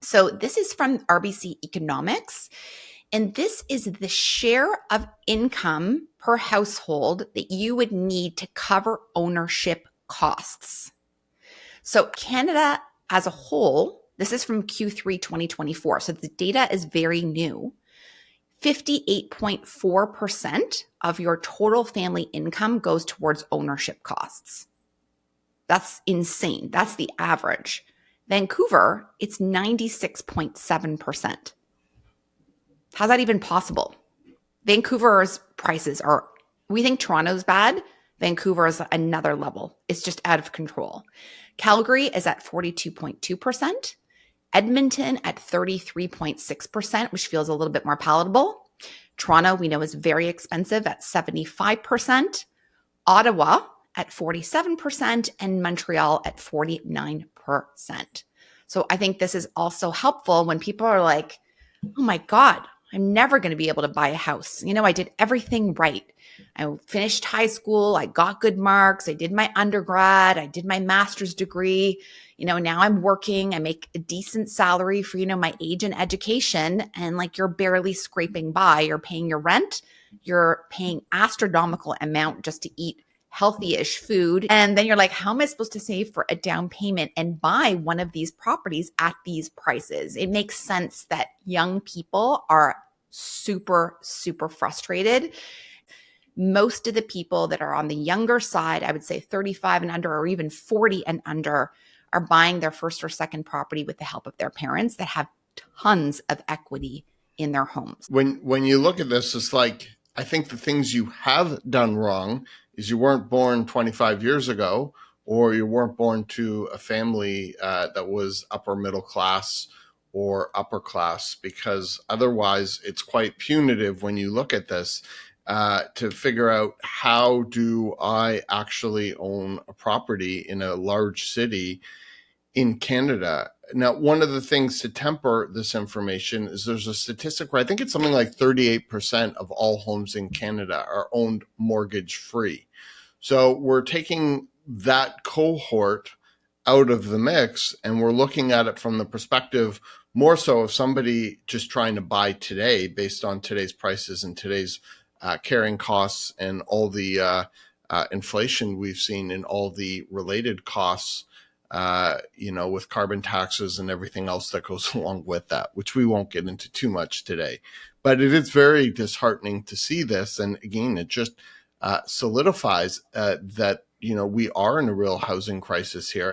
So this is from RBC Economics, and this is the share of income per household that you would need to cover ownership costs. So Canada as a whole, this is from Q3 2024, so the data is very new. 58.4% of your total family income goes towards ownership costs. That's insane. That's the average. Vancouver, it's 96.7%. How's that even possible? Vancouver's prices are, we think Toronto's bad. Vancouver is another level. It's just out of control. Calgary is at 42.2%. Edmonton at 33.6%, which feels a little bit more palatable. Toronto, we know, is very expensive at 75%. Ottawa at 47%, and Montreal at 49%. So I think this is also helpful when people are like, oh my God, I'm never going to be able to buy a house. I did everything right. I finished high school. I got good marks. I did my undergrad. I did my master's degree. Now I'm working. I make a decent salary for, my age and education. And like, you're barely scraping by. You're paying your rent. You're paying astronomical amount just to eat healthy-ish food. And then you're like, how am I supposed to save for a down payment and buy one of these properties at these prices? It makes sense that young people are super, super frustrated. Most of the people that are on the younger side, I would say 35 and under, or even 40 and under, are buying their first or second property with the help of their parents that have tons of equity in their homes. When you look at this, it's like, I think the things you have done wrong is you weren't born 25 years ago, or you weren't born to a family that was upper middle class or upper class, because otherwise it's quite punitive when you look at this to figure out, how do I actually own a property in a large city in Canada? Now, one of the things to temper this information is there's a statistic where I think it's something like 38% of all homes in Canada are owned mortgage free. So we're taking that cohort out of the mix, and we're looking at it from the perspective more so of somebody just trying to buy today based on today's prices and today's carrying costs and all the inflation we've seen in all the related costs, with carbon taxes and everything else that goes along with that, which we won't get into too much today. But it is very disheartening to see this. And again, it just solidifies that, we are in a real housing crisis here.